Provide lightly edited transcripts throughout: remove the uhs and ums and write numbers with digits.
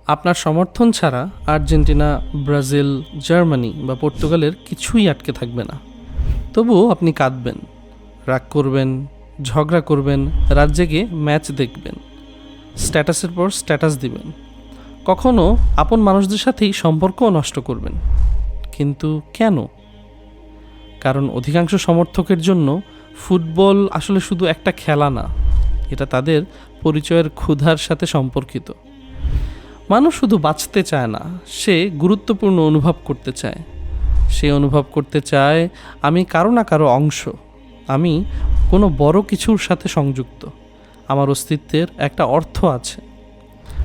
আপনার সমর্থন ছাড়া আর্জেন্টিনা, ব্রাজিল, জার্মানি বা পর্তুগালের কিছুই আটকে থাকবে না। তবুও আপনি কাঁদবেন, রাগ করবেন, ঝগড়া করবেন, রাত জেগে ম্যাচ দেখবেন, স্ট্যাটাসের পর স্ট্যাটাস দিবেন, কখনো আপন মানুষদের সাথেই সম্পর্কও নষ্ট করবেন। কিন্তু কেন? কারণ অধিকাংশ সমর্থকের জন্য ফুটবল আসলে শুধু একটা খেলা না, এটা তাদের পরিচয়ের ক্ষুধার সাথে সম্পর্কিত। মানুষ শুধু বাঁচতে চায় না, সে গুরুত্বপূর্ণ অনুভব করতে চায়। সে অনুভব করতে চায় আমি কারো না কারো অংশ, আমি কোনো বড় কিছুর সাথে সংযুক্ত, আমার অস্তিত্বের একটা অর্থ আছে।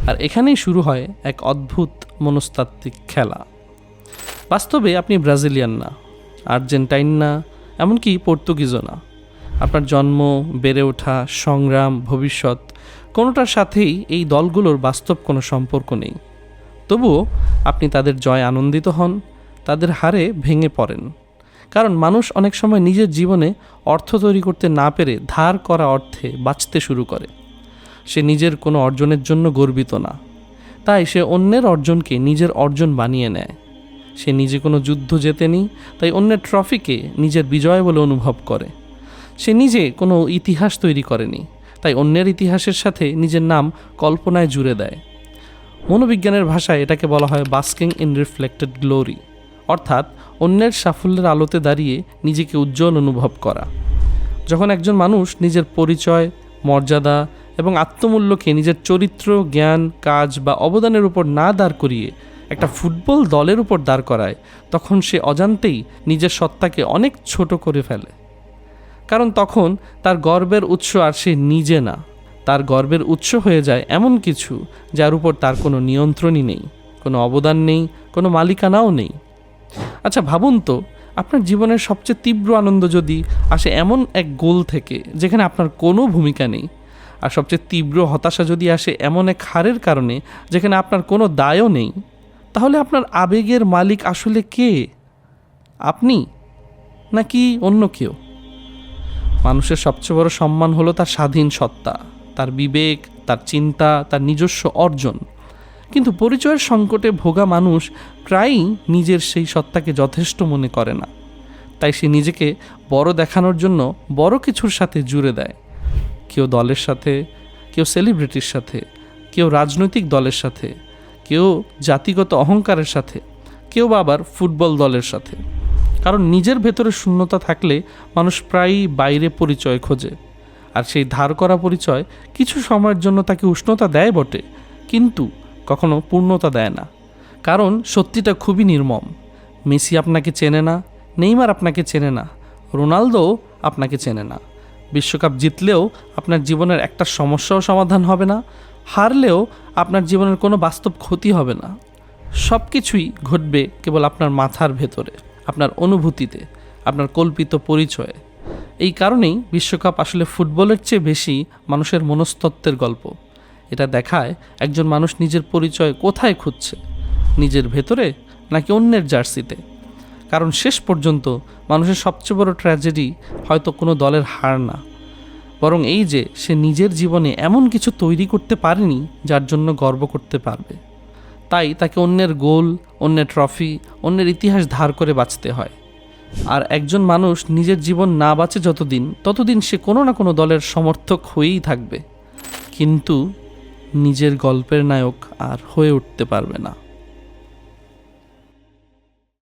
আর এখানেই শুরু হয় এক অদ্ভুত মনস্তাত্ত্বিক খেলা। বাস্তবে আপনি ব্রাজিলিয়ান না, আর্জেন্টাইন না, এমনকি পর্তুগিজও না। আপনার জন্ম, বেড়ে ওঠা, সংগ্রাম, ভবিষ্যৎ কোনোটার সাথেই এই দলগুলোর বাস্তব কোনো সম্পর্ক নেই। তবুও আপনি তাদের জয় আনন্দিত হন, তাদের হারে ভেঙে পড়েন। কারণ মানুষ অনেক সময় নিজের জীবনে অর্থ তৈরি করতে না পেরে ধার করা অর্থে বাঁচতে শুরু করে। সে নিজের কোনো অর্জনের জন্য গর্বিত না, তাই সে অন্যের অর্জনকে নিজের অর্জন বানিয়ে নেয়। সে নিজে কোনো যুদ্ধ জেতেনি, তাই অন্যের ট্রফিকে নিজের বিজয় বলে অনুভব করে। সে নিজে কোনো ইতিহাস তৈরি করেনি, তাই অন্যের ইতিহাসের সাথে নিজের নাম কল্পনায় জুড়ে দেয়। মনোবিজ্ঞানের ভাষায় এটাকে বলা হয় বাস্কিং ইন রিফ্লেক্টেড গ্লোরি, অর্থাৎ অন্যের সাফল্যের আলোতে দাঁড়িয়ে নিজেকে উজ্জ্বল অনুভব করা। যখন একজন মানুষ নিজের পরিচয়, মর্যাদা এবং আত্মমূল্যকে নিজের চরিত্র, জ্ঞান, কাজ বা অবদানের উপর না দাঁড় করিয়ে একটা ফুটবল দলের উপর দাঁড় করায়, তখন সে অজান্তেই নিজের সত্তাকে অনেক ছোট করে ফেলে। কারণ তখন তার গর্বের উৎস আর সে নিজে না, তার গর্বের উৎস হয়ে যায় এমন কিছু যার উপর তার কোনো নিয়ন্ত্রণই নেই, কোনো অবদান নেই, কোনো মালিকানাও নেই। আচ্ছা ভাবুন তো, আপনার জীবনের সবচেয়ে তীব্র আনন্দ যদি আসে এমন এক গোল থেকে যেখানে আপনার কোনো ভূমিকা নেই, আর সবচেয়ে তীব্র হতাশা যদি আসে এমন এক হারের কারণে যেখানে আপনার কোনো দায়ও নেই, তাহলে আপনার আবেগের মালিক আসলে কে? আপনি নাকি অন্য কেউ? মানুষের সবচেয়ে বড় সম্মান হলো তার স্বাধীন সত্তা, তার বিবেক, তার চিন্তা, তার নিজস্ব অর্জন। কিন্তু পরিচয়ের সংকটে ভোগা মানুষ প্রায়ই নিজের সেই সত্তাকে যথেষ্ট মনে করে না, তাই সে নিজেকে বড় দেখানোর জন্য বড় কিছুর সাথে জুড়ে দেয়। কেউ দলের সাথে, কেউ সেলিব্রিটির সাথে, কেউ রাজনৈতিক দলের সাথে, কেউ জাতিগত অহংকারের সাথে, কেউ বা আবার ফুটবল দলের সাথে। কারণ নিজের ভেতরে শূন্যতা থাকলে মানুষ প্রায়ই বাইরে পরিচয় খোঁজে, আর সেই ধার করা পরিচয় কিছু সময়ের জন্য তাকে উষ্ণতা দেয় বটে, কিন্তু কখনো পূর্ণতা দেয় না। কারণ সত্যিটা খুবই নির্মম। মেসি আপনাকে চেনে না, নেইমার আপনাকে চেনে না, রোনালদো আপনাকে চেনে না। বিশ্বকাপ জিতলেও আপনার জীবনের একটা সমস্যাও সমাধান হবে না, হারলেও আপনার জীবনের কোনো বাস্তব ক্ষতি হবে না। সব কিছুই ঘটবে কেবল আপনার মাথার ভেতরে, আপনার অনুভূতিতে, আপনার কল্পিত পরিচয়ে। এই কারণেই বিশ্বকাপ আসলে ফুটবলের চেয়ে বেশি মানুষের মনস্তত্ত্বের গল্প। এটা দেখায় একজন মানুষ নিজের পরিচয় কোথায় খুঁজছে, নিজের ভেতরে নাকি অন্যের জার্সিতে। কারণ শেষ পর্যন্ত মানুষের সবচেয়ে বড় ট্র্যাজেডি হয়তো কোনো দলের হার না, বরং এই যে সে নিজের জীবনে এমন কিছু তৈরি করতে পারেনি যার জন্য গর্ব করতে পারবে। তাই তাকে অন্যের গোল, অন্যের ট্রফি, অন্যের ইতিহাস ধার করে বাঁচতে হয়। আর একজন মানুষ নিজের জীবন না বাঁচে ততদিন সে কোনো না কোনো দলের সমর্থক হয়েই থাকবে, কিন্তু নিজের গল্পের নায়ক আর হয়ে উঠতে পারবে না।